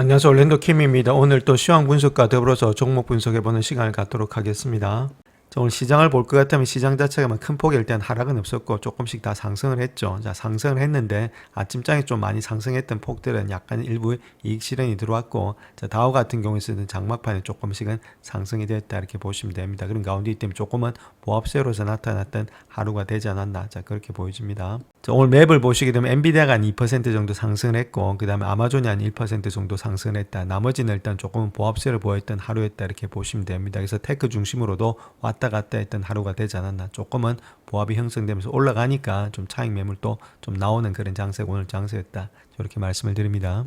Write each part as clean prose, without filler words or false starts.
안녕하세요. 올랜도 킴입니다. 오늘 또 시황 분석과 더불어서 종목 분석해보는 시간을 갖도록 하겠습니다. 자, 오늘 시장을 볼 것 같으면 시장 자체가 큰 폭의 일단 하락은 없었고 조금씩 다 상승을 했죠. 자, 상승을 했는데 아침장에 좀 많이 상승했던 폭들은 약간 일부 이익 실현이 들어왔고, 자, 다우 같은 경우에는 장막판에 조금씩은 상승이 됐다 이렇게 보시면 됩니다. 그런 가운데 때문에 조금은 보합세로서 나타났던 하루가 되지 않았나, 자, 그렇게 보여집니다. 자, 오늘 맵을 보시게 되면 엔비디아가 한 2% 정도 상승을 했고, 그 다음에 아마존이 한 1% 정도 상승을 했다. 나머지는 일단 조금은 보합세를 보였던 하루였다 이렇게 보시면 됩니다. 그래서 테크 중심으로도 왔다 갔다 했던 하루가 되지 않았나. 조금은 보합이 형성되면서 올라가니까 좀 차익 매물도 좀 나오는 그런 장세가 오늘 장세였다. 이렇게 말씀을 드립니다.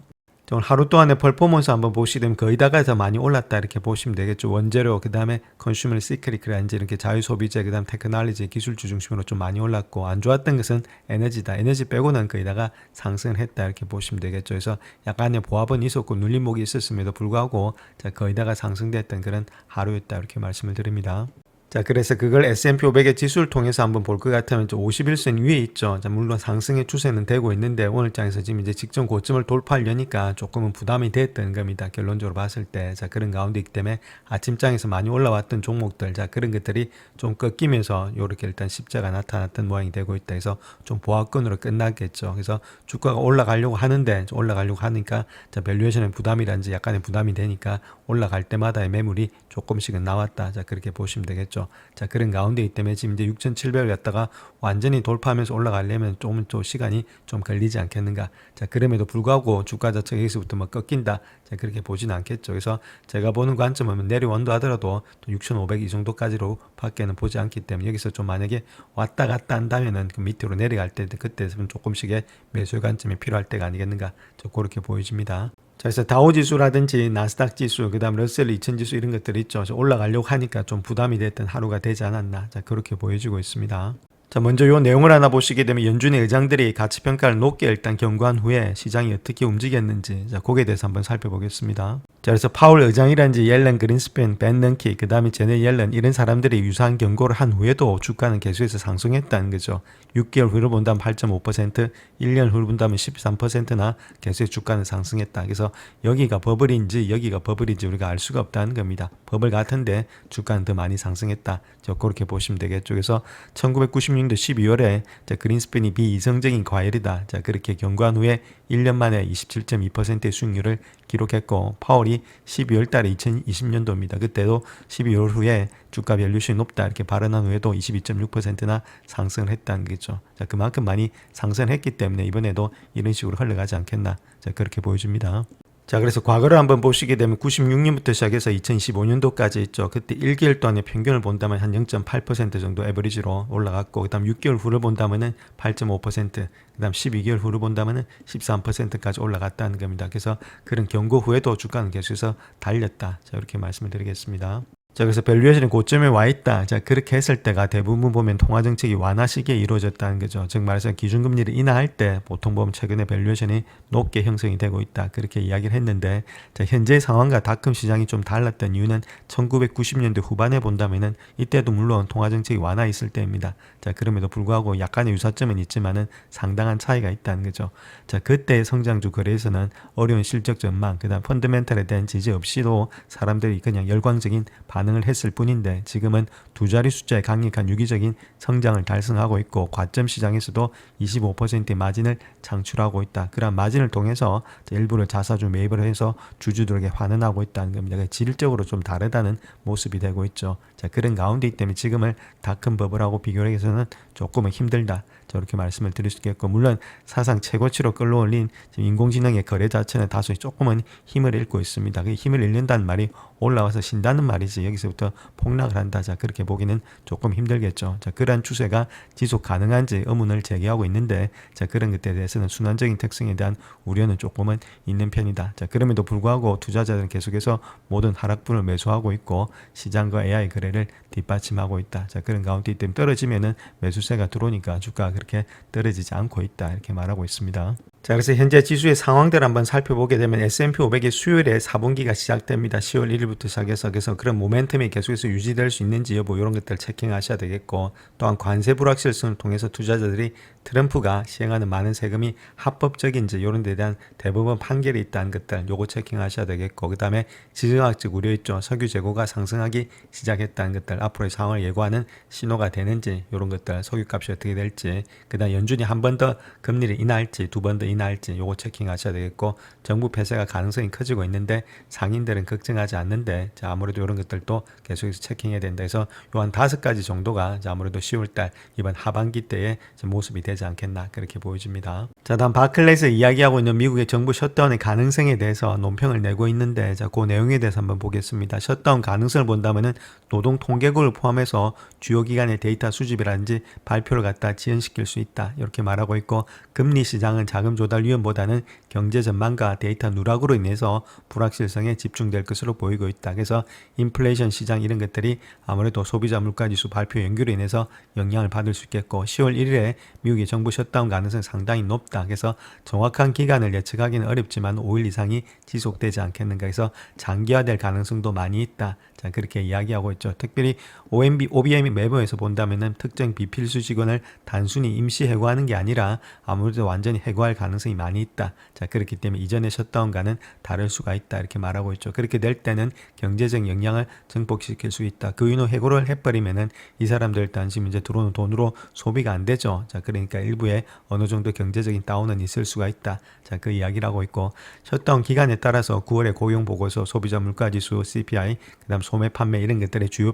오늘 하루 동안의 퍼포먼스 한번 보시게 되면 거의 다가 더 많이 올랐다 이렇게 보시면 되겠죠. 원재료, 그 다음에 컨슈머 시크릿이라든지 이렇게 자유소비재, 그 다음 테크놀로지, 기술주 중심으로 좀 많이 올랐고, 안 좋았던 것은 에너지다. 에너지 빼고는 거의 다가 상승을 했다 이렇게 보시면 되겠죠. 그래서 약간의 보합은 있었고 눌림목이 있었음에도 불구하고 자, 거의 다가 상승됐던 그런 하루였다 이렇게 말씀을 드립니다. 자, 그래서 그걸 S&P 500의 지수를 통해서 한번 볼 것 같으면 51선 위에 있죠. 자, 물론 상승의 추세는 되고 있는데 오늘 장에서 지금 이제 직전 고점을 돌파하려니까 조금은 부담이 됐던 겁니다. 결론적으로 봤을 때. 자, 그런 가운데 있기 때문에 아침장에서 많이 올라왔던 종목들, 자, 그런 것들이 좀 꺾이면서 이렇게 일단 십자가 나타났던 모양이 되고 있다. 그래서 좀 보합권으로 끝났겠죠. 그래서 주가가 올라가려고 하는데, 올라가려고 하니까 자, 밸류에이션의 부담이란지 약간의 부담이 되니까 올라갈 때마다의 매물이 조금씩은 나왔다. 자, 그렇게 보시면 되겠죠. 자, 그런 가운데 있기 때문에 지금 이제 6,700을 갖다가 완전히 돌파하면서 올라가려면 조금 또 시간이 좀 걸리지 않겠는가. 자, 그럼에도 불구하고 주가 자체가 여기서부터 뭐 꺾인다. 자, 그렇게 보지는 않겠죠. 그래서 제가 보는 관점은 내려온다 하더라도 또 6,500 이 정도까지로 밖에는 보지 않기 때문에 여기서 좀 만약에 왔다 갔다 한다면은 그 밑으로 내려갈 때 그때는 조금씩의 매수의 관점이 필요할 때가 아니겠는가. 저 그렇게 보여집니다. 자, 그래서 다우지수라든지 나스닥 지수, 그 다음 러셀 2000 지수 이런 것들이 있죠. 올라가려고 하니까 좀 부담이 됐던 하루가 되지 않았나. 자, 그렇게 보여지고 있습니다. 자, 먼저 요 내용을 하나 보시게 되면 연준의 의장들이 가치평가를 높게 일단 경고한 후에 시장이 어떻게 움직였는지, 자, 거기에 대해서 한번 살펴보겠습니다. 자, 그래서 파월 의장이란지 옐런 그린스팬, 벤 넌키, 그 다음에 제네 옐런 이런 사람들이 유사한 경고를 한 후에도 주가는 계속해서 상승했다는 거죠. 6개월 후를 본다면 8.5%, 1년 후를 본다면 13%나 계속 주가는 상승했다. 그래서 여기가 버블인지 여기가 버블인지 우리가 알 수가 없다는 겁니다. 버블 같은데 주가는 더 많이 상승했다. 저 그렇게 보시면 되겠죠. 그래서 1996년도 12월에 그린스팬이 비이성적인 과열이다. 자, 그렇게 경고한 후에 1년 만에 27.2%의 수익률을 기록했고, 파월이 12월 달에 2020년도입니다. 그때도 12월 후에 주가 밸류션이 높다 이렇게 발언한 후에도 22.6%나 상승을 했다는 거죠. 자, 그만큼 많이 상승했기 때문에 이번에도 이런 식으로 흘러가지 않겠나. 자, 그렇게 보여집니다. 자, 그래서 과거를 한번 보시게 되면 96년부터 시작해서 2025년도까지 있죠. 그때 1개월 동안의 평균을 본다면 한 0.8% 정도 에버리지로 올라갔고, 그 다음 6개월 후를 본다면은 8.5%, 그 다음 12개월 후를 본다면은 13%까지 올라갔다는 겁니다. 그래서 그런 경고 후에도 주가는 계속해서 달렸다. 자, 이렇게 말씀을 드리겠습니다. 자, 그래서 밸류에이션이 고점에 와 있다. 자, 그렇게 했을 때가 대부분 보면 통화정책이 완화 시기에 이루어졌다는 거죠. 즉 말해서 기준금리를 인하할 때 보통 보면 최근에 밸류에이션이 높게 형성이 되고 있다. 그렇게 이야기를 했는데, 자, 현재 상황과 닷컴 시장이 좀 달랐던 이유는 1990년대 후반에 본다면은 이때도 물론 통화정책이 완화 있을 때입니다. 자, 그럼에도 불구하고 약간의 유사점은 있지만은 상당한 차이가 있다는 거죠. 자, 그때의 성장주 거래에서는 어려운 실적 전망, 그 다음 펀더멘털에 대한 지지 없이도 사람들이 그냥 열광적인 반응을 했을 뿐인데, 지금은 두 자리 숫자의 강력한 유기적인 성장을 달성하고 있고, 과점 시장에서도 25%의 마진을 창출하고 있다. 그러한 마진을 통해서 일부러 자사주 매입을 해서 주주들에게 환원하고 있다는 겁니다. 질적으로 좀 다르다는 모습이 되고 있죠. 자, 그런 가운데이기 때문에 지금을 닷컴 버블하고 비교를 해서는 조금은 힘들다. 저렇게 말씀을 드릴 수 있겠고, 물론 사상 최고치로 끌어올린 인공지능의 거래 자체는 다소 조금은 힘을 잃고 있습니다. 그 힘을 잃는다는 말이 올라와서 신다는 말이지 여기서부터 폭락을 한다. 자, 그렇게 보기는 조금 힘들겠죠. 자, 그러한 추세가 지속 가능한지 의문을 제기하고 있는데, 자, 그런 것에 대해서는 순환적인 특성에 대한 우려는 조금은 있는 편이다. 자, 그럼에도 불구하고 투자자들은 계속해서 모든 하락분을 매수하고 있고 시장과 AI 거래를 뒷받침하고 있다. 자, 그런 가운데 때문에 떨어지면은 매수세가 들어오니까 주가가 그렇게 떨어지지 않고 있다. 이렇게 말하고 있습니다. 자, 그래서 현재 지수의 상황들 한번 살펴보게 되면 S&P 500의 수요일에 4분기가 시작됩니다. 10월 1일부터 시작해서 그래서 그런 모멘텀이 계속해서 유지될 수 있는지 여부 이런 것들 체킹하셔야 되겠고, 또한 관세 불확실성을 통해서 투자자들이 트럼프가 시행하는 많은 세금이 합법적인지 이런 데 대한 대법원 판결이 있다는 것들 요거 체킹하셔야 되겠고, 그 다음에 지정학적 우려 있죠. 석유 재고가 상승하기 시작했다는 것들, 앞으로의 상황을 예고하는 신호가 되는지 이런 것들, 석유값이 어떻게 될지, 그 다음 연준이 한 번 더 금리를 인하할지 두 번 더 인하할지 요거 체킹하셔야 되겠고, 정부 폐쇄가 가능성이 커지고 있는데 상인들은 걱정하지 않는데, 자, 아무래도 이런 것들도 계속해서 체킹해야 된다 해서 요 한 5가지 정도가 아무래도 10월달 이번 하반기 때의 모습이 되지 않겠나 그렇게 보여집니다. 자, 다음 바클레이에서 이야기하고 있는 미국의 정부 셧다운의 가능성에 대해서 논평을 내고 있는데, 자, 그 내용에 대해서 한번 보겠습니다. 셧다운 가능성을 본다면은 노동 통계국을 포함해서 주요 기관의 데이터 수집이라든지 발표를 갖다 지연시킬 수 있다 이렇게 말하고 있고, 금리 시장은 자금 조달 위험보다는 경제 전망과 데이터 누락으로 인해서 불확실성에 집중될 것으로 보이고 있다. 그래서 인플레이션 시장 이런 것들이 아무래도 소비자 물가지수 발표 연기로 인해서 영향을 받을 수 있겠고, 10월 1일에 미국의 정부 셧다운 가능성이 상당히 높다. 그래서 정확한 기간을 예측하기는 어렵지만 5일 이상이 지속되지 않겠는가 해서 장기화될 가능성도 많이 있다. 자, 그렇게 이야기하고 있죠. 특별히 OBM 매번에서 본다면은 특정 비필수 직원을 단순히 임시 해고하는 게 아니라 아무래도 완전히 해고할 가능성이 많이 있다. 자, 그렇기 때문에 이전의 셧다운과는 다를 수가 있다 이렇게 말하고 있죠. 그렇게 될 때는 경제적 영향을 증폭시킬 수 있다. 그 이후 해고를 해버리면은 이 사람들 일단 지금 이제 들어오는 돈으로 소비가 안 되죠. 자, 그러니까 일부에 어느 정도 경제적인 다운은 있을 수가 있다. 자, 그 이야기를 하고 있고, 셧다운 기간에 따라서 9월에 고용 보고서, 소비자 물가지수, CPI, 그다음 소매 판매 이런 것들의 주요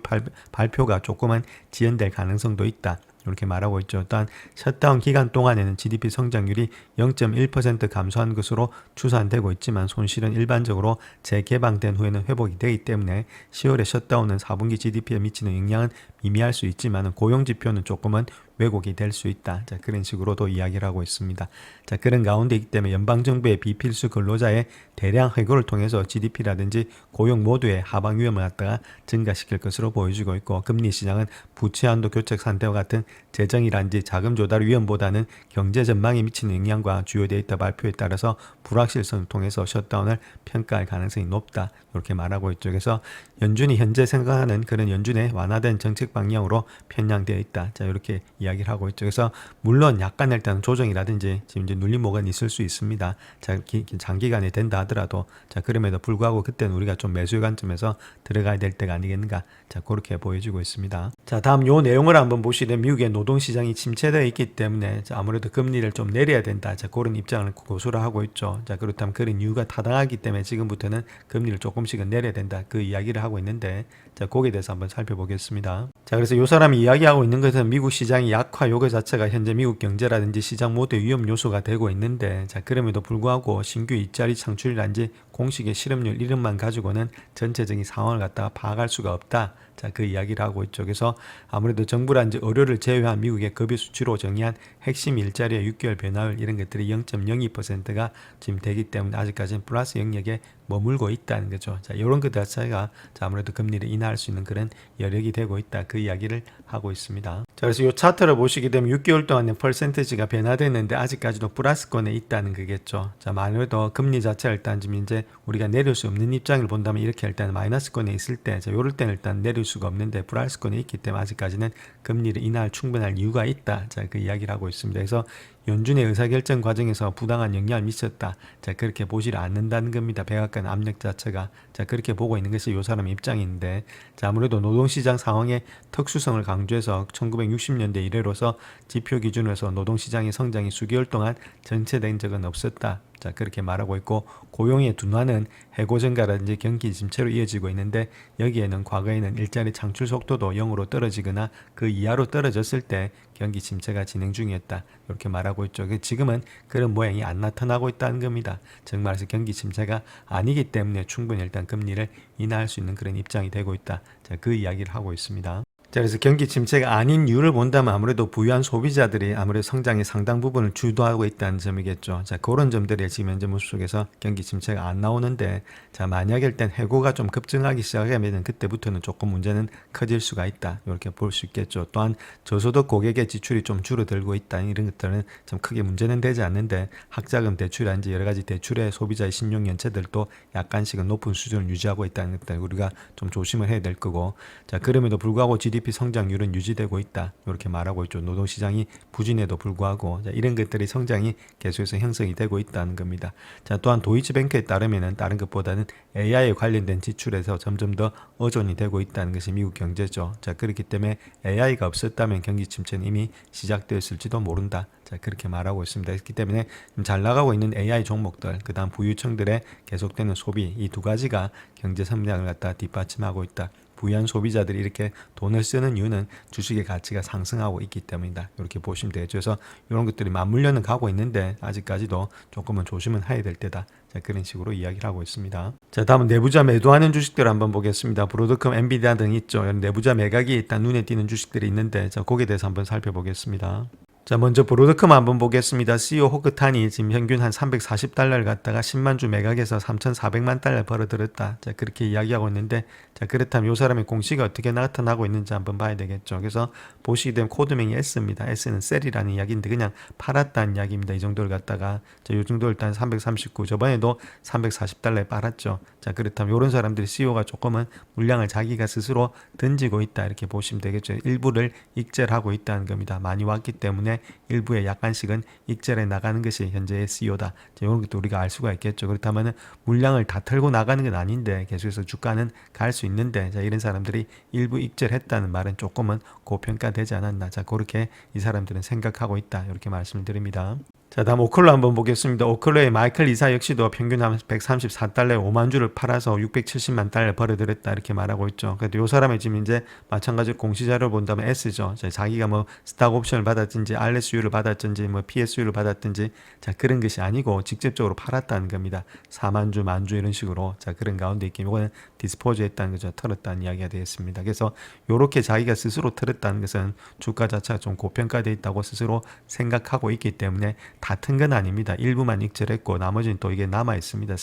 발표가 조금은 지연될 가능성도 있다. 이렇게 말하고 있죠. 또한 셧다운 기간 동안에는 GDP 성장률이 0.1% 감소한 것으로 추산되고 있지만 손실은 일반적으로 재개방된 후에는 회복이 되기 때문에 10월의 셧다운은 4분기 GDP에 미치는 영향은 미미할 수 있지만 고용지표는 조금은 왜곡이 될 수 있다. 자, 그런 식으로도 이야기를 하고 있습니다. 자, 그런 가운데이기 때문에 연방정부의 비필수 근로자의 대량 해고를 통해서 GDP라든지 고용 모두의 하방 위험을 갖다가 증가시킬 것으로 보여지고 있고, 금리 시장은 부채 한도 교착 상태와 같은 재정이라든지 자금 조달 위험보다는 경제 전망에 미치는 영향과 주요 데이터 발표에 따라서 불확실성을 통해서 셧다운을 평가할 가능성이 높다. 이렇게 말하고 있죠. 그래서 연준이 현재 생각하는 그런 연준의 완화된 정책 방향으로 편향되어 있다. 자, 이렇게 이야기를 하고 있죠. 그래서 물론 약간 일단 조정이라든지 지금 이제 눌림목은 있을 수 있습니다. 자, 장기간에 된다 하더라도, 자, 그럼에도 불구하고 그때는 우리가 좀 매수의 관점에서 들어가야 될 때가 아니겠는가. 자, 그렇게 보여지고 있습니다. 자, 다음 요 내용을 한번 보시면 미국의 노동시장이 침체되어 있기 때문에 자, 아무래도 금리를 좀 내려야 된다. 자, 그런 입장을 고수를 하고 있죠. 자, 그렇다면 그런 이유가 타당하기 때문에 지금부터는 금리를 조금씩은 내려야 된다. 그 이야기를 하고 있는데, 자, 거기에 대해서 한번 살펴보겠습니다. 자, 그래서 이 사람이 이야기하고 있는 것은 미국 시장이 약화 요거 자체가 현재 미국 경제라든지 시장 모두의 위험 요소가 되고 있는데, 자, 그럼에도 불구하고 신규 일자리 창출이란지 공식의 실업률 이름만 가지고는 전체적인 상황을 갖다가 파악할 수가 없다. 자, 그 이야기를 하고 있죠. 그래서 아무래도 정부라든지 의료를 제외한 미국의 급여 수치로 정의한 핵심 일자리의 6개월 변화율 이런 것들이 0.02%가 지금 되기 때문에 아직까지는 플러스 영역에 머물고 있다는 거죠. 자, 이런 것 자체가 자, 아무래도 금리를 인하할 수 있는 그런 여력이 되고 있다. 그 이야기를 하고 있습니다. 자, 그래서 이 차트를 보시게 되면 6개월 동안의 퍼센티지가 변화됐는데 아직까지도 플러스권에 있다는 거겠죠. 자, 아무래도 금리 자체가 일단 지금 이제 우리가 내릴 수 없는 입장을 본다면 이렇게 일단 마이너스권에 있을 때, 자, 요럴 때는 일단 내릴 수가 없는데 플러스권에 있기 때문에 아직까지는 금리를 인하할 충분할 이유가 있다. 자, 그 이야기를 하고 있습니다. 그래서 연준의 의사결정 과정에서 부당한 영향을 미쳤다. 자, 그렇게 보지를 않는다는 겁니다. 백악관 압력 자체가. 자, 그렇게 보고 있는 것이 이 사람의 입장인데, 자, 아무래도 노동시장 상황의 특수성을 강조해서 1960년대 이래로서 지표 기준으로서 노동시장의 성장이 수개월 동안 정체된 적은 없었다. 자, 그렇게 말하고 있고, 고용의 둔화는 해고 증가라든지 경기 침체로 이어지고 있는데, 여기에는 과거에는 일자리 창출 속도도 0으로 떨어지거나 그 이하로 떨어졌을 때 경기 침체가 진행 중이었다. 이렇게 말하고 있죠. 지금은 그런 모양이 안 나타나고 있다는 겁니다. 정말에서 경기 침체가 아니기 때문에 충분히 일단 금리를 인하할 수 있는 그런 입장이 되고 있다. 자, 그 이야기를 하고 있습니다. 자, 그래서 경기 침체가 아닌 이유를 본다면 아무래도 부유한 소비자들이 아무래도 성장의 상당 부분을 주도하고 있다는 점이겠죠. 자, 그런 점들이 지금 현재 모습 속에서 경기 침체가 안 나오는데, 자, 만약에 일단 해고가 좀 급증하기 시작하면 그때부터는 조금 문제는 커질 수가 있다. 이렇게 볼 수 있겠죠. 또한 저소득 고객의 지출이 좀 줄어들고 있다. 이런 것들은 좀 크게 문제는 되지 않는데, 학자금 대출이라든지 여러 가지 대출의 소비자의 신용 연체들도 약간씩은 높은 수준을 유지하고 있다는 것들 우리가 좀 조심을 해야 될 거고, 자, 그럼에도 불구하고 GDP 성장률은 유지되고 있다. 이렇게 말하고 있죠. 노동시장이 부진에도 불구하고, 자, 이런 것들이 성장이 계속해서 형성이 되고 있다는 겁니다. 자, 또한 도이치뱅크에 따르면은 다른 것보다는 AI에 관련된 지출에서 점점 더 의존이 되고 있다는 것이 미국 경제죠. 자, 그렇기 때문에 AI가 없었다면 경기 침체는 이미 시작되었을지도 모른다. 자, 그렇게 말하고 있습니다. 그렇기 때문에 잘 나가고 있는 AI 종목들, 그 다음 부유층들의 계속되는 소비, 이 두 가지가 경제 성장을 갖다 뒷받침하고 있다. 부유한 소비자들이 이렇게 돈을 쓰는 이유는 주식의 가치가 상승하고 있기 때문이다. 이렇게 보시면 되죠. 그래서 이런 것들이 맞물려는 가고 있는데 아직까지도 조금은 조심은 해야 될 때다. 자, 그런 식으로 이야기를 하고 있습니다. 자, 다음은 내부자 매도하는 주식들 한번 보겠습니다. 브로드컴, 엔비디아 등 있죠. 이런 내부자 매각이 일단 눈에 띄는 주식들이 있는데, 자, 거기에 대해서 한번 살펴보겠습니다. 자, 먼저 브로드컴 한번 보겠습니다. CEO 호크탄이 지금 평균 한 340달러를 갖다가 10만 주 매각해서 3,400만 달러 벌어들였다. 자, 그렇게 이야기하고 있는데, 자, 그렇다면 이 사람의 공시가 어떻게 나타나고 있는지 한번 봐야 되겠죠. 그래서 보시게 되면 코드명이 S입니다. S는 셀이라는 이야기인데 그냥 팔았다는 이야기입니다. 이 정도를 갖다가, 자, 이 정도 일단 339, 저번에도 340달러에 팔았죠. 자, 그렇다면 이런 사람들이 CEO가 조금은 물량을 자기가 스스로 던지고 있다. 이렇게 보시면 되겠죠. 일부를 익절을 하고 있다는 겁니다. 많이 왔기 때문에 일부에 약간씩은 익절해 나가는 것이 현재의 CEO다. 이런 것도 우리가 알 수가 있겠죠. 그렇다면 물량을 다 털고 나가는 건 아닌데 계속해서 주가는 갈 수 있는데, 자, 이런 사람들이 일부 익절했다는 말은 조금은 고평가되지 않았나. 자, 그렇게 이 사람들은 생각하고 있다. 이렇게 말씀을 드립니다. 자, 다음 오클로 한번 보겠습니다. 오클로의 마이클 이사 역시도 평균 한 134달러에 5만 주를 팔아서 670만 달러 벌어들였다. 이렇게 말하고 있죠. 그래도 이 사람의 지금 이제 마찬가지로 공시자료를 본다면 S죠. 자, 자기가 뭐 스탁 옵션을 받았든지 RSU를 받았든지 뭐 PSU를 받았든지, 자, 그런 것이 아니고 직접적으로 팔았다는 겁니다. 4만 주, 만 주 이런 식으로. 자, 그런 가운데 있기 이거는 디스포즈 했다는 거죠. 털었다는 이야기가 되겠습니다. 그래서 이렇게 자기가 스스로 털었다는 것은 주가 자체가 좀 고평가되어 있다고 스스로 생각하고 있기 때문에 다 튼 건 아닙니다. 일부만 익절했고 나머지는 또 이게 남아 있습니다.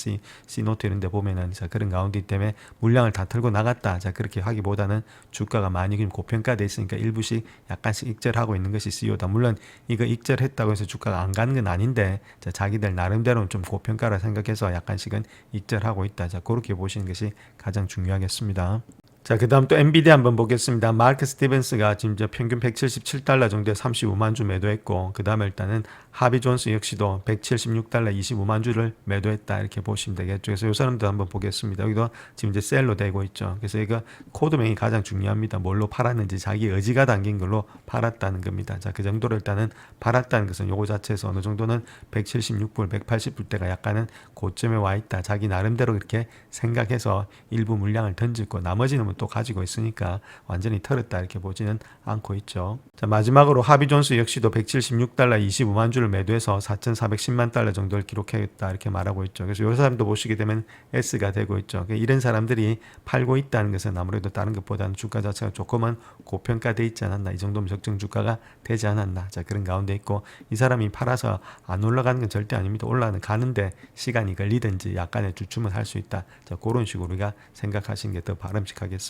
C노트 이런 데 보면은, 자, 그런 가운데 때문에 물량을 다 털고 나갔다. 자, 그렇게 하기보다는 주가가 많이 고평가되어 있으니까 일부씩 약간씩 익절하고 있는 것이 CEO다. 물론 이거 익절했다고 해서 주가가 안 가는 건 아닌데, 자, 자기들 나름대로는 좀 고평가라 생각해서 약간씩은 익절하고 있다. 자, 그렇게 보시는 것이 가장 중요하겠습니다. 자, 그 다음 또 엔비디아 한번 보겠습니다. 마크 스티븐스가 지금 평균 177달러 정도에 35만 주 매도했고, 그 다음에 일단은 하비 존스 역시도 176달러 25만 주를 매도했다. 이렇게 보시면 되겠죠. 그래서 이 사람도 한번 보겠습니다. 여기도 지금 이제 셀로 되고 있죠. 그래서 이거 코드명이 가장 중요합니다. 뭘로 팔았는지 자기 의지가 담긴 걸로 팔았다는 겁니다. 자, 그 정도로 일단은 팔았다는 것은 요거 자체에서 어느 정도는 176불, 180불대가 약간은 고점에 와 있다. 자기 나름대로 그렇게 생각해서 일부 물량을 던지고 나머지는 또 가지고 있으니까 완전히 털었다. 이렇게 보지는 않고 있죠. 자, 마지막으로 하비 존스 역시도 176달러 25만 주를 매도해서 4,410만 달러 정도를 기록했다. 이렇게 말하고 있죠. 그래서 이 사람도 보시게 되면 S가 되고 있죠. 이런 사람들이 팔고 있다는 것은 아무래도 다른 것보다는 주가 자체가 조금은 고평가되어 있지 않았나. 이 정도면 적정 주가가 되지 않았나. 자, 그런 가운데 있고, 이 사람이 팔아서 안 올라가는 건 절대 아닙니다. 올라가는데 시간이 걸리든지 약간의 주춤을 할 수 있다. 자, 그런 식으로 우리가 생각하시는 게 더 바람직하겠습니다.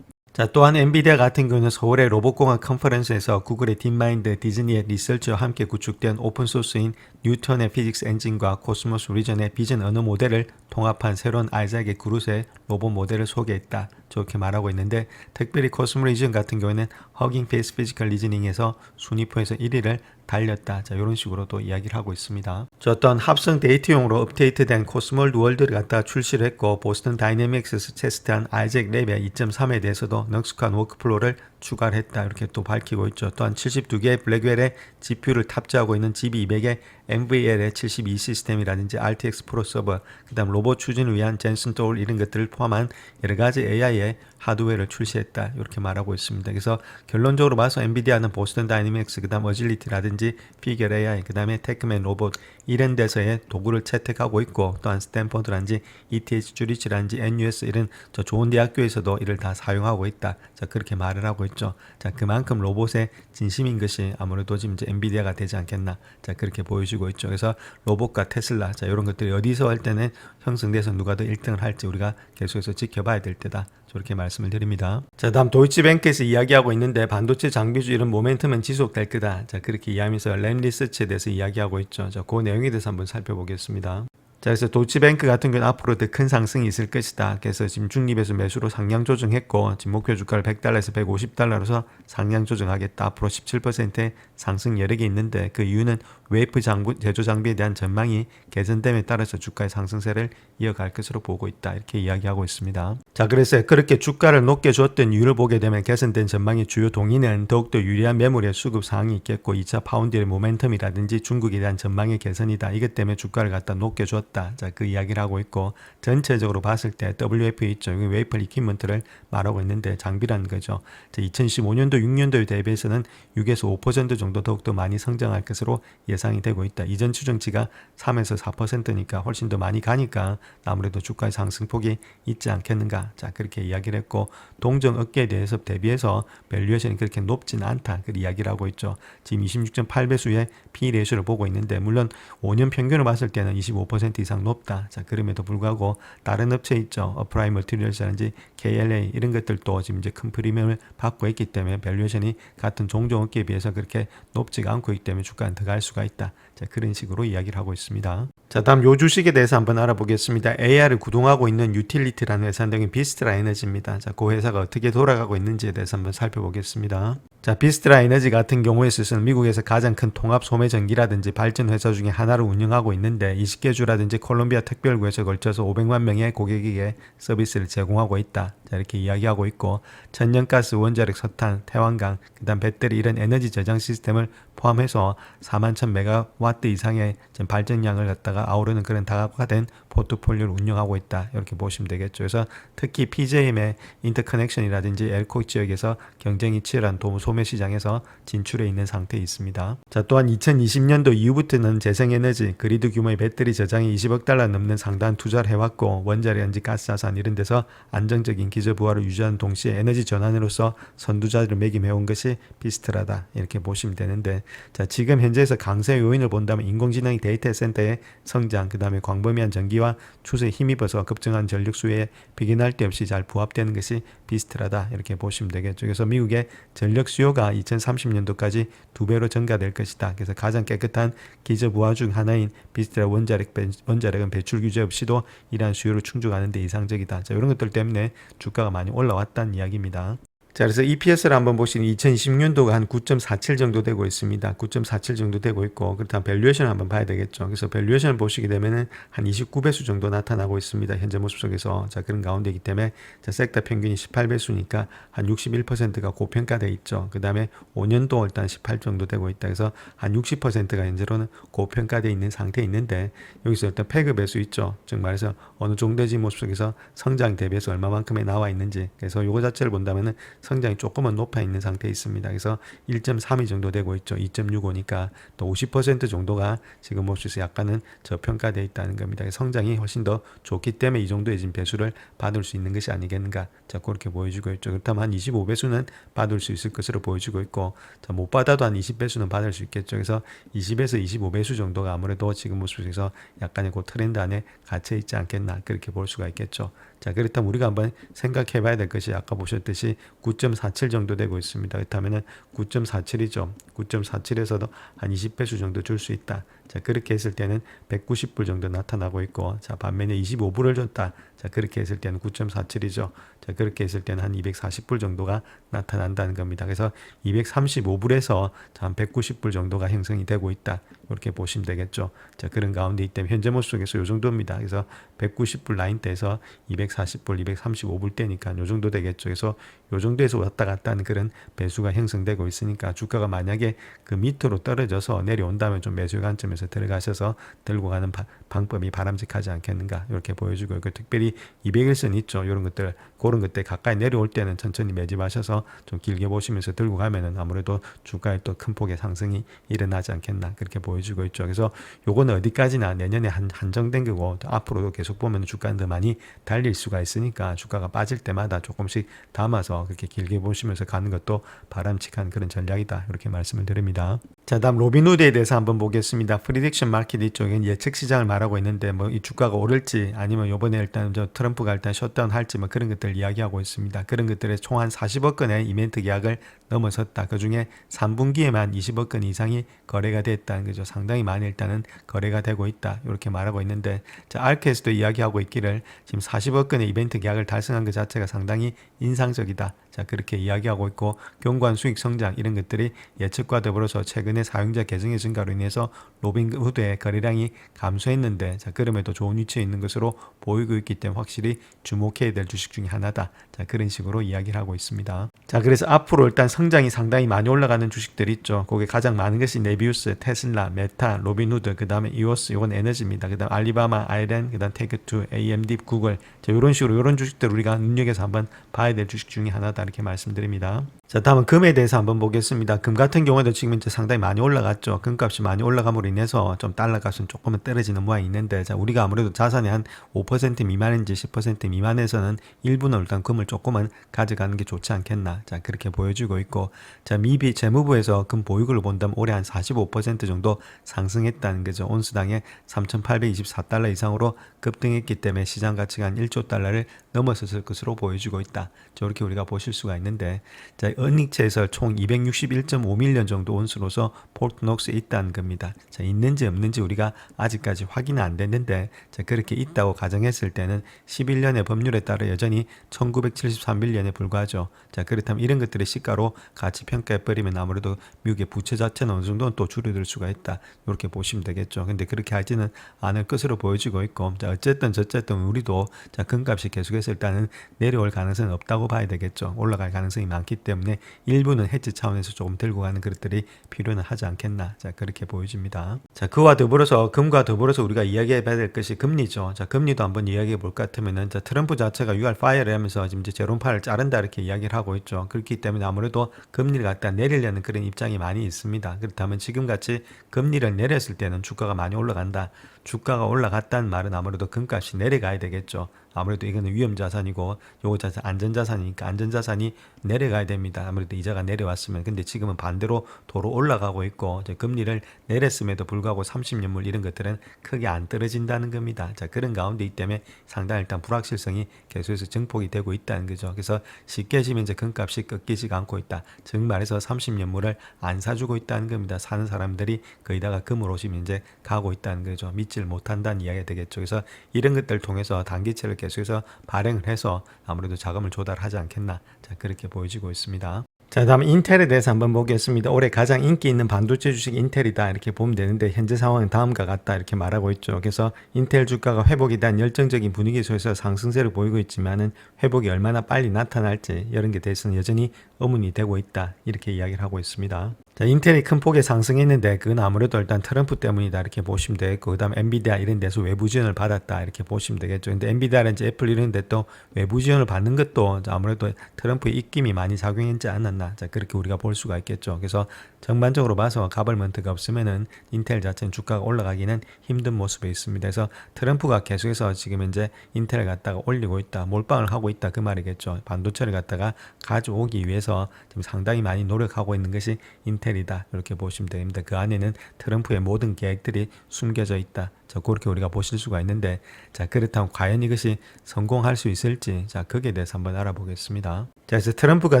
자, 또한 엔비디아 같은 경우는 서울의 로봇공학 컨퍼런스에서 구글의 딥마인드, 디즈니의 리서치와 함께 구축된 오픈소스인 뉴턴의 피직스 엔진과 코스모스 리전의 비전 언어 모델을 통합한 새로운 아이작의 그루스의 로봇 모델을 소개했다. 저렇게 말하고 있는데, 특별히 코스모스 리전 같은 경우에는 허깅 페이스 피지컬 리즈닝에서 순위표에서 1위를 달렸다. 자, 이런 식으로 또 이야기를 하고 있습니다. 저 어떤 합성 데이트용으로 업데이트된 코스몰드 월드를 갖다 출시를 했고, 보스턴 다이내믹스에서 테스트한 아이잭 랩의 2.3에 대해서도 능숙한 워크플로우를 추가를 했다. 이렇게 또 밝히고 있죠. 또한 72개의 블랙웰의 GPU를 탑재하고 있는 GB200의 MVL의 72 시스템이라든지 RTX 프로 서버, 그다음 로봇 추진을 위한 젠슨 도울 이런 것들을 포함한 여러 가지 AI의 하드웨어를 출시했다 이렇게 말하고 있습니다. 그래서 결론적으로 봐서 엔비디아는 보스턴 다이내믹스, 그다음 어질리티라든지 피겨 AI, 그다음에 테크맨 로봇 이런 데서의 도구를 채택하고 있고, 또한 스탠퍼드라든지 ETH 주리치라든지 NUS 이런 저 좋은 대학교에서도 이를 다 사용하고 있다. 자, 그렇게 말을 하고 있죠. 자, 그만큼 로봇의 진심인 것이 아무래도 지금 이제 엔비디아가 되지 않겠나. 자, 그렇게 보여주고 있죠. 그래서 로봇과 테슬라, 자, 이런 것들이 어디서 할 때는 형성돼서 누가 더 1등을 할지 우리가 계속해서 지켜봐야 될 때다. 저렇게 말씀을 드립니다. 자, 다음 도이치뱅크에서 이야기하고 있는데 반도체 장비주 이런 모멘텀은 지속될 거다. 자, 그렇게 이해하면서 램 리서치에 대해서 이야기하고 있죠. 자, 그 내용에 대해서 한번 살펴보겠습니다. 자, 그래서 도이치뱅크 같은 경우는 앞으로 더 큰 상승이 있을 것이다. 그래서 지금 중립에서 매수로 상향 조정했고, 지금 목표 주가를 100달러에서 150달러로서 상향 조정하겠다. 앞으로 17%의 상승 여력이 있는데, 그 이유는 웨이프 제조 장비에 대한 전망이 개선됨에 따라서 주가의 상승세를 이어갈 것으로 보고 있다. 이렇게 이야기하고 있습니다. 자, 그래서 그렇게 주가를 높게 줬던 이유를 보게 되면 개선된 전망의 주요 동인은 더욱더 유리한 매물의 수급 상황이 있겠고, 2차 파운드의 모멘텀이라든지 중국에 대한 전망의 개선이다. 이것 때문에 주가를 갖다 높게 줬다. 자, 그 이야기를 하고 있고, 전체적으로 봤을 때 WFE 있죠. 웨이퍼 이퀴먼트를 말하고 있는데 장비라는 거죠. 자, 2015년도 6년도에 대비해서는 6에서 5% 정도 더욱더 많이 성장할 것으로 예상이 되고 있다. 이전 추정치가 3에서 4%니까 훨씬 더 많이 가니까 아무래도 주가의 상승폭이 있지 않겠는가. 자, 그렇게 이야기를 했고, 동종 업계에 대해서 대비해서 밸류에이션이 그렇게 높진 않다. 그 이야기를 하고 있죠. 지금 26.8배수의 P 레이쇼를 보고 있는데, 물론 5년 평균을 봤을 때는 25% 이상 높다. 자, 그럼에도 불구하고 다른 업체 있죠. 어프라임 머티리얼스라든지 KLA 이런 것들도 지금 이제 큰 프리미엄을 받고 있기 때문에 밸류에이션이 같은 종종 업계에 비해서 그렇게 높지가 않고 있기 때문에 주가는 더 갈 수가 있다. 자, 그런 식으로 이야기를 하고 있습니다. 자, 다음 요 주식에 대해서 한번 알아보겠습니다. AI를 구동하고 있는 유틸리티라는 회사 등인 비스트라 에너지입니다. 자, 그 회사가 어떻게 돌아가고 있는지에 대해서 한번 살펴보겠습니다. 자, 비스트라 에너지 같은 경우에 있어서는 미국에서 가장 큰 통합 소매 전기라든지 발전 회사 중에 하나를 운영하고 있는데, 20개 주라든지 콜롬비아 특별구에서 걸쳐서 500만 명의 고객에게 서비스를 제공하고 있다. 자, 이렇게 이야기하고 있고, 천연가스, 원자력, 석탄, 태양광, 그다음 배터리 이런 에너지 저장 시스템을 포함해서 41,000메가와트 이상의 발전량을 갖다가 아우르는 그런 다각화된 포트폴리오를 운영하고 있다. 이렇게 보시면 되겠죠. 그래서 특히 PJM의 인터커넥션이라든지 엘콕 지역에서 경쟁이 치열한 소매 시장에서 진출해 있는 상태에 있습니다. 자, 또한 2020년도 이후부터는 재생에너지, 그리드 규모의 배터리 저장이 20억 달러 넘는 상당한 투자를 해왔고, 원자력인지 가스자산 이런 데서 안정적인 기저부하를 유지하는 동시에 에너지 전환으로서 선두자리를 매김해온 것이 비스트라다. 이렇게 보시면 되는데, 자, 지금 현재에서 강세 요인을 본다면 인공지능 데이터 센터의 성장, 그 다음에 광범위한 전기와 추세에 힘입어서 급증한 전력 수요에 비교할 데 없이 잘 부합되는 것이 비스트라다. 이렇게 보시면 되겠죠. 그래서 미국의 전력 수요가 2030년도까지 2배로 증가될 것이다. 그래서 가장 깨끗한 기저부하 중 하나인 비스트라 원자력은 배출 규제 없이도 이러한 수요를 충족하는 데 이상적이다. 자, 이런 것들 때문에 주가가 많이 올라왔다는 이야기입니다. 자, 그래서 EPS를 한번 보시면 2020년도가 한 9.47 정도 되고 있습니다. 9.47 정도 되고 있고, 그렇다면 밸류에이션을 한번 봐야 되겠죠. 그래서 밸류에이션을 보시게 되면은 한 29배수 정도 나타나고 있습니다. 현재 모습 속에서. 자, 그런 가운데이기 때문에 자, 섹터 평균이 18배수니까 한 61%가 고평가돼 있죠. 그 다음에 5년도 일단 18 정도 되고 있다. 그래서 한 60%가 현재로는 고평가돼 있는 상태에 있는데, 여기서 일단 패그 배수 있죠. 즉 말해서 어느 정도지 모습 속에서 성장 대비해서 얼마만큼에 나와 있는지. 그래서 요거 자체를 본다면은 성장이 조금은 높아 있는 상태에 있습니다. 그래서 1.32 정도 되고 있죠. 2.65니까 또 50% 정도가 지금 모습에서 약간은 저평가되어 있다는 겁니다. 성장이 훨씬 더 좋기 때문에 이 정도의 지금 배수를 받을 수 있는 것이 아니겠는가. 자, 그렇게 보여주고 있죠. 그렇다면 한 25배수는 받을 수 있을 것으로 보여주고 있고, 자, 못 받아도 한 20배수는 받을 수 있겠죠. 그래서 20에서 25배수 정도가 아무래도 지금 모습에서 약간의 그 트렌드 안에 갇혀 있지 않겠나. 그렇게 볼 수가 있겠죠. 자, 그렇다면 우리가 한번 생각해 봐야 될 것이 아까 보셨듯이 9.47 정도 되고 있습니다. 그렇다면은 9.47이죠. 9.47에서도 한 20배수 정도 줄 수 있다. 자, 그렇게 했을 때는 190불 정도 나타나고 있고, 자, 반면에 25불을 줬다. 자, 그렇게 했을 때는 9.47이죠. 자, 그렇게 했을 때는 한 240불 정도가 나타난다는 겁니다. 그래서 235불에서 한 190불 정도가 형성이 되고 있다. 이렇게 보시면 되겠죠. 자, 그런 가운데 있다면 현재 모습 속에서 이 정도입니다. 그래서 190불 라인대에서 240불, 235불 대니까 이 정도 되겠죠. 그래서 이 정도에서 왔다 갔다 하는 그런 배수가 형성되고 있으니까 주가가 만약에 그 밑으로 떨어져서 내려온다면 좀 매수 관점에서 보시면서 들어가셔서 들고 가는 방법이 바람직하지 않겠는가 이렇게 보여주고 있고, 특별히 200일선 있죠. 이런 것들, 그런 것들 가까이 내려올 때는 천천히 매집하셔서 좀 길게 보시면서 들고 가면은 아무래도 주가에 또 큰 폭의 상승이 일어나지 않겠나 그렇게 보여주고 있죠. 그래서 요거는 어디까지나 내년에 한정된 거고, 앞으로도 계속 보면 주가는 더 많이 달릴 수가 있으니까 주가가 빠질 때마다 조금씩 담아서 그렇게 길게 보시면서 가는 것도 바람직한 그런 전략이다 이렇게 말씀을 드립니다. 자, 다음 로빈후드에 대해서 한번 보겠습니다. 프리딕션 마켓 이쪽엔 예측 시장을 말하고 있는데, 뭐 이 주가가 오를지 아니면 요번에 일단 트럼프가 일단 셧다운 할지 뭐 그런 것들 이야기하고 있습니다. 그런 것들에 총 한 40억 건의 이벤트 계약을 넘어섰다. 그 중에 3분기에만 20억 건 이상이 거래가 됐다는 거죠. 상당히 많이 일단은 거래가 되고 있다 이렇게 말하고 있는데, 자, 알케에서도 이야기하고 있기를 지금 40억 건의 이벤트 계약을 달성한 것 자체가 상당히 인상적이다. 자, 그렇게 이야기하고 있고, 경관 수익 성장 이런 것들이 예측과 더불어서 최근에 사용자 계정의 증가로 인해서 로빈후드의 거래량이 감소했는데, 자, 그럼에도 좋은 위치에 있는 것으로 보이고 있기 때문에 확실히 주목해야 될 주식 중에 하나다. 자, 그런 식으로 이야기를 하고 있습니다. 자, 그래서 앞으로 일단 성장이 상당히 많이 올라가는 주식들 있죠. 거기에 가장 많은 것이 네비우스, 테슬라, 메타, 로빈후드, 그 다음에 이오스, 이건 에너지입니다. 그 다음 알리바마, 아이렌, 그 다음 테이크투, AMD, 구글. 자, 이런 식으로 이런 주식들 우리가 눈여겨서 한번 봐야 될 주식 중에 하나다 이렇게 말씀드립니다. 자, 다음은 금에 대해서 한번 보겠습니다. 금 같은 경우에도 지금 이제 상당히 많이 올라갔죠. 금값이 많이 올라감으로 인해서 좀 달러 값은 조금은 떨어지는 모양이 있는데, 자, 우리가 아무래도 자산의 한 5% 미만인지 10% 미만에서는 일부는 일단 금을 조금은 가져가는 게 좋지 않겠나. 자, 그렇게 보여주고 있고, 자, 미비 재무부에서 금 보유고를 본다면 올해 한 45% 정도 상승했다는 거죠. 온스당에 3,824달러 이상으로 급등했기 때문에 시장 가치가 한 1조 달러를 넘어섰을 것으로 보여주고 있다. 저렇게 우리가 보실 수가 있는데, 자, 은닉체에서 총 261.5밀리언 정도 온수로서 포트녹스에 있다는 겁니다. 자, 있는지 없는지 우리가 아직까지 확인은 안 됐는데, 자, 그렇게 있다고 가정했을 때는 11년의 법률에 따라 여전히 1973밀리언에 불과하죠. 자, 그렇다면 이런 것들의 시가로 가치 평가해버리면 아무래도 미국의 부채 자체는 어느 정도는 또 줄어들 수가 있다. 이렇게 보시면 되겠죠. 근데 그렇게 하지는 않을 것으로 보여지고 있고, 자, 어쨌든 저쨌든 우리도 자, 금값이 계속해서 일단은 내려올 가능성은 없다고 봐야 되겠죠. 올라갈 가능성이 많기 때문에 일부는 헤지 차원에서 조금 들고 가는 것들이 필요는 하지 않겠나. 자, 그렇게 보여집니다. 자, 그와 더불어서 금과 더불어서 우리가 이야기해 봐야 될 것이 금리죠. 자, 금리도 한번 이야기해 볼 것 같으면은, 자, 트럼프 자체가 6월 파이어를 하면서 지금 이제 제롬 파이어를 자른다 이렇게 이야기를 하고 있죠. 그렇기 때문에 아무래도 금리를 갖다 내리려는 그런 입장이 많이 있습니다. 그렇다면 지금 같이 금리를 내렸을 때는 주가가 많이 올라간다. 주가가 올라갔다는 말은 아무래도 금값이 내려가야 되겠죠. 아무래도 이거는 위험자산이고 요거 자산 안전자산이니까 안전자산이 내려가야 됩니다. 아무래도 이자가 내려왔으면. 근데 지금은 반대로 도로 올라가고 있고, 이제 금리를 내렸음에도 불구하고 30년물 이런 것들은 크게 안 떨어진다는 겁니다. 자, 그런 가운데 이 때문에 상당히 일단 불확실성이 계속해서 증폭이 되고 있다는 거죠. 그래서 쉽게 지면 이제 금값이 꺾이지가 않고 있다. 즉 말해서 30년물을 안 사주고 있다는 겁니다. 사는 사람들이 거기다가 금을 오시면 이제 가고 있다는 거죠. 믿지를 못한다는 이야기가 되겠죠. 그래서 이런 것들을 통해서 단기채를 계속해서 발행을 해서 아무래도 자금을 조달하지 않겠나. 자, 그렇게 보여지고 있습니다. 자, 다음 인텔에 대해서 한번 보겠습니다. 올해 가장 인기 있는 반도체 주식 인텔이다 이렇게 보면 되는데, 현재 상황은 다음과 같다 이렇게 말하고 있죠. 그래서 인텔 주가가 회복에 대한 열정적인 분위기 속에서 상승세를 보이고 있지만은 회복이 얼마나 빨리 나타날지 이런 게 대해서는 여전히 의문이 되고 있다 이렇게 이야기를 하고 있습니다. 자, 인텔이 큰 폭에 상승했는데 그건 아무래도 일단 트럼프 때문이다 이렇게 보시면 되겠고, 그 다음 엔비디아 이런 데서 외부 지원을 받았다 이렇게 보시면 되겠죠. 근데 엔비디아는 이제 애플 이런 데 또 외부 지원을 받는 것도 아무래도 트럼프의 입김이 많이 작용했지 않았나. 자, 그렇게 우리가 볼 수가 있겠죠. 그래서 전반적으로 봐서 가벌먼트가 없으면은 인텔 자체는 주가가 올라가기는 힘든 모습에 있습니다. 그래서 트럼프가 계속해서 지금 이제 인텔을 갖다가 올리고 있다, 몰빵을 하고 있다 그 말이겠죠. 반도체를 갖다가 가져오기 위해서 지금 상당히 많이 노력하고 있는 것이 인텔이다 이렇게 보시면 됩니다. 그 안에는 트럼프의 모든 계획들이 숨겨져 있다. 자, 그렇게 우리가 보실 수가 있는데, 자, 그렇다면 과연 이것이 성공할 수 있을지, 자, 거기에 대해서 한번 알아보겠습니다. 자, 그래서 트럼프가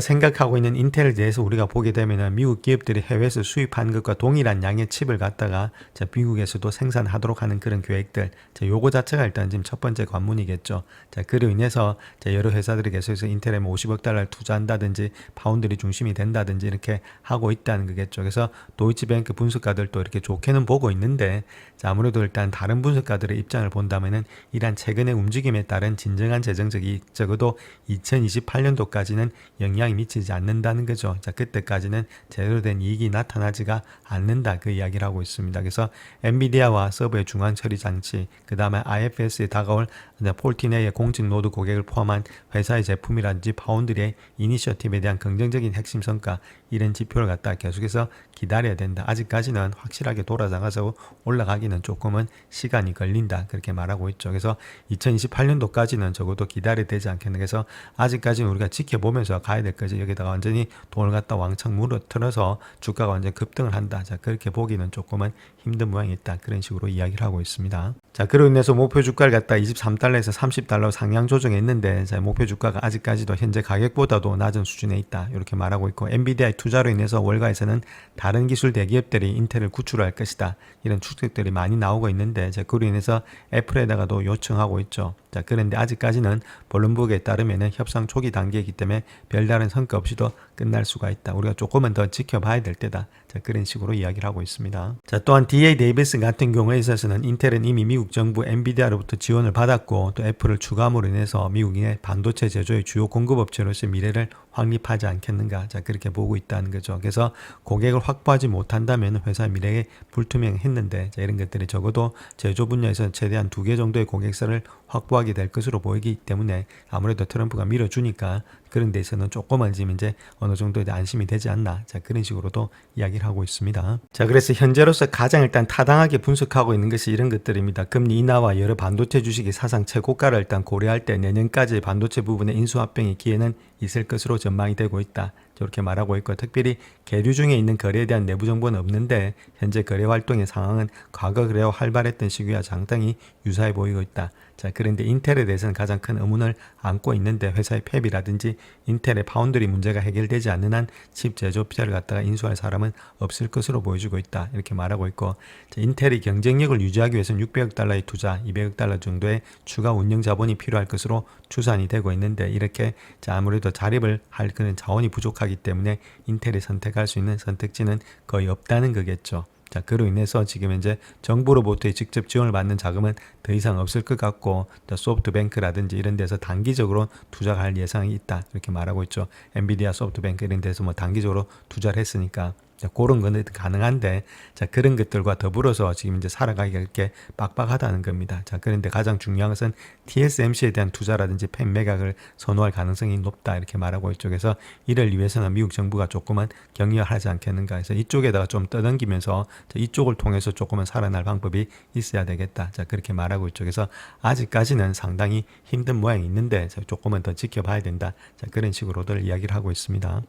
생각하고 있는 인텔에 대해서 우리가 보게 되면 미국 기업들이 해외에서 수입한 것과 동일한 양의 칩을 갖다가 자, 미국에서도 생산하도록 하는 그런 계획들, 자, 요거 자체가 일단 지금 첫 번째 관문이겠죠. 자, 그로 인해서 자, 여러 회사들이 계속해서 인텔에 50억 달러를 투자한다든지 파운드리 중심이 된다든지 이렇게 하고 있다는 거겠죠. 그래서 도이치뱅크 분석가들도 이렇게 좋게는 보고 있는데, 자, 아무래도 일단 다른 분석가들의 입장을 본다면은 이러한 최근의 움직임에 따른 진정한 재정적 이익 적어도 2028년도까지는 영향이 미치지 않는다는 거죠. 자, 그때까지는 제대로 된 이익이 나타나지가 않는다 그 이야기를 하고 있습니다. 그래서 엔비디아와 서버의 중앙 처리 장치, 그 다음에 IFS에 다가올 폴티네의 공직 노드 고객을 포함한 회사의 제품이라든지 파운드리의 이니셔티브에 대한 긍정적인 핵심 성과 이런 지표를 갖다 계속해서 기다려야 된다. 아직까지는 확실하게 돌아서가서 올라가기는 조금은 시간이 걸린다. 그렇게 말하고 있죠. 그래서 2028년도까지는 적어도 기다려야 되지 않겠나. 그래서 아직까지는 우리가 지켜보면서 가야 될 거지. 여기다가 완전히 돈을 갖다 왕창 물어틀어서 주가가 완전 급등을 한다. 자, 그렇게 보기는 조금은 힘든 모양이 있다. 그런 식으로 이야기를 하고 있습니다. 자, 그로 인해서 목표 주가를 갖다 23달러에서 30달러 상향 조정했는데, 자, 목표 주가가 아직까지도 현재 가격보다도 낮은 수준에 있다. 이렇게 말하고 있고, 엔비디아의 투자로 인해서 월가에서는 다른 기술 대기업들이 인텔을 구출할 것이다. 이런 추측들이 많이 나오고 있는데, 자, 그로 인해서 애플에다가도 요청하고 있죠. 자, 그런데 아직까지는 블룸버그에 따르면 협상 초기 단계이기 때문에 별다른 성과 없이도 끝날 수가 있다. 우리가 조금은 더 지켜봐야 될 때다. 자, 그런 식으로 이야기를 하고 있습니다. 자, 또한 DA 데이비슨 같은 경우에 있어서는 인텔은 이미 미국 정부 엔비디아로부터 지원을 받았고 또 애플을 추가함으로 인해서 미국의 반도체 제조의 주요 공급업체로서 미래를 확립하지 않겠는가. 자, 그렇게 보고 있다는 거죠. 그래서 고객을 확보하지 못한다면 회사의 미래에 불투명했는데, 자, 이런 것들이 적어도 제조 분야에서 최대한 2개 정도의 고객사를 확보하게 될 것으로 보이기 때문에 아무래도 트럼프가 밀어주니까 그런 데서는 조금은 지금 이제 어느 정도 안심이 되지 않나. 자, 그런 식으로도 이야기를 하고 있습니다. 자, 그래서 현재로서 가장 일단 타당하게 분석하고 있는 것이 이런 것들입니다. 금리 인하와 여러 반도체 주식이 사상 최고가를 일단 고려할 때 내년까지 반도체 부분의 인수합병의 기회는 있을 것으로 전망이 되고 있다. 저렇게 말하고 있고, 특별히 계류 중에 있는 거래에 대한 내부 정보는 없는데 현재 거래 활동의 상황은 과거 거래와 활발했던 시기와 상당히 유사해 보이고 있다. 자, 그런데 인텔에 대해서는 가장 큰 의문을 안고 있는데 회사의 폐비라든지 인텔의 파운드리 문제가 해결되지 않는 한 칩 제조업체를 갖다가 인수할 사람은 없을 것으로 보여지고 있다. 이렇게 말하고 있고, 자, 인텔이 경쟁력을 유지하기 위해서는 600억 달러의 투자, 200억 달러 정도의 추가 운영 자본이 필요할 것으로 추산이 되고 있는데, 이렇게 자, 아무래도 자립을 할 그런 자원이 부족하기 때문에 인텔이 선택할 수 있는 선택지는 거의 없다는 거겠죠. 자, 그로 인해서 지금 이제 정부로부터의 직접 지원을 받는 자금은 더 이상 없을 것 같고, 소프트뱅크라든지 이런 데서 단기적으로 투자할 예상이 있다. 이렇게 말하고 있죠. 엔비디아, 소프트뱅크 이런 데서 뭐 단기적으로 투자를 했으니까. 자, 그런 건 가능한데, 자, 그런 것들과 더불어서 지금 이제 살아가기가 이렇게 빡빡하다는 겁니다. 자, 그런데 가장 중요한 것은 TSMC에 대한 투자라든지 팬 매각을 선호할 가능성이 높다. 이렇게 말하고 있죠. 그래서 이를 위해서는 미국 정부가 조금은 격려하지 않겠는가 해서 이쪽에다가 좀 떠넘기면서 자, 이쪽을 통해서 조금은 살아날 방법이 있어야 되겠다. 자, 그렇게 말하고 있죠. 그래서 아직까지는 상당히 힘든 모양이 있는데 자, 조금은 더 지켜봐야 된다. 자, 그런 식으로들 이야기를 하고 있습니다.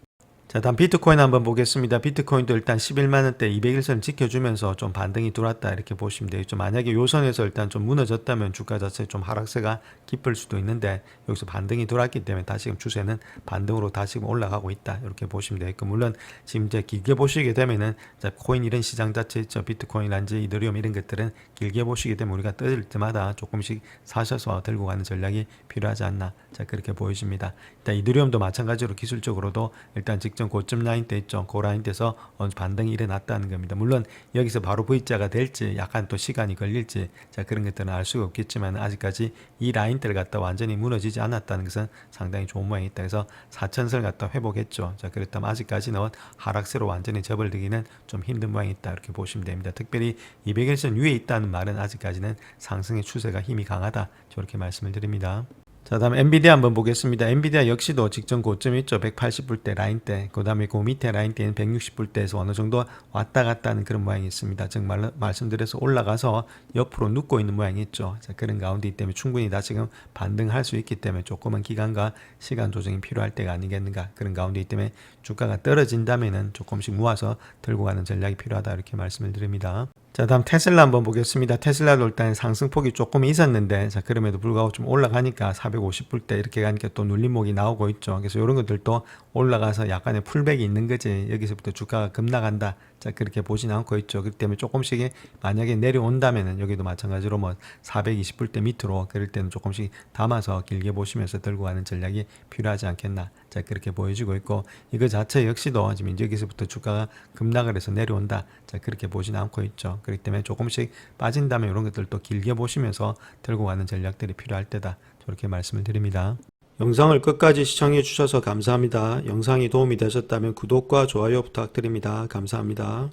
자, 다음 비트코인 한번 보겠습니다. 비트코인도 일단 11만원대 200일선 지켜주면서 좀 반등이 들어왔다 이렇게 보시면 되겠죠. 만약에 요선에서 일단 좀 무너졌다면 주가 자체 좀 하락세가 깊을 수도 있는데 여기서 반등이 들어왔기 때문에 다시금 추세는 반등으로 다시금 올라가고 있다 이렇게 보시면 되겠고, 물론 지금 이제 길게 보시게 되면은 자, 코인 이런 시장 자체 있죠. 비트코인이란지 이더리움 이런 것들은 길게 보시게 되면 우리가 떠들 때마다 조금씩 사셔서 들고 가는 전략이 필요하지 않나. 자, 그렇게 보여집니다. 일단 이더리움도 마찬가지로 기술적으로도 일단 직전 고점 라인 때 있죠. 그 라인 때서 반등이 일어났다는 겁니다. 물론 여기서 바로 V자가 될지 약간 또 시간이 걸릴지 자, 그런 것들은 알 수가 없겠지만 아직까지 이 라인대를 갖다 완전히 무너지지 않았다는 것은 상당히 좋은 모양이 있다. 그래서 4천선을 갖다 회복했죠. 자, 그렇다면 아직까지는 하락세로 완전히 접어들기는 좀 힘든 모양이 있다 이렇게 보시면 됩니다. 특별히 200일선 위에 있다는 말은 아직까지는 상승의 추세가 힘이 강하다 저렇게 말씀을 드립니다. 자, 다음 엔비디아 한번 보겠습니다. 엔비디아 역시도 직전 고점이 있죠. 180불대 라인대. 그 다음에 그 밑에 라인대는 160불대에서 어느 정도 왔다 갔다 하는 그런 모양이 있습니다. 즉 말씀드려서 올라가서 옆으로 눕고 있는 모양이 있죠. 자, 그런 가운데이기 때문에 충분히 다 지금 반등할 수 있기 때문에 조금은 기간과 시간 조정이 필요할 때가 아니겠는가. 그런 가운데이기 때문에 주가가 떨어진다면은 조금씩 모아서 들고 가는 전략이 필요하다 이렇게 말씀을 드립니다. 자, 다음 테슬라 한번 보겠습니다. 테슬라도 일단 상승폭이 조금 있었는데 자, 그럼에도 불구하고 좀 올라가니까 450불대 이렇게 가니까 또 눌림목이 나오고 있죠. 그래서 이런 것들도 올라가서 약간의 풀백이 있는 거지 여기서부터 주가가 급락한다. 자, 그렇게 보진 않고 있죠. 그렇기 때문에 조금씩 만약에 내려온다면은 여기도 마찬가지로 뭐 420불대 밑으로 그럴 때는 조금씩 담아서 길게 보시면서 들고 가는 전략이 필요하지 않겠나. 자, 그렇게 보여지고 있고, 이거 자체 역시도 지금 이제 여기서부터 주가가 급락을 해서 내려온다. 자, 그렇게 보지는 않고 있죠. 그렇기 때문에 조금씩 빠진 다음에 이런 것들도 길게 보시면서 들고 가는 전략들이 필요할 때다. 저렇게 말씀을 드립니다. 영상을 끝까지 시청해 주셔서 감사합니다. 영상이 도움이 되셨다면 구독과 좋아요 부탁드립니다. 감사합니다.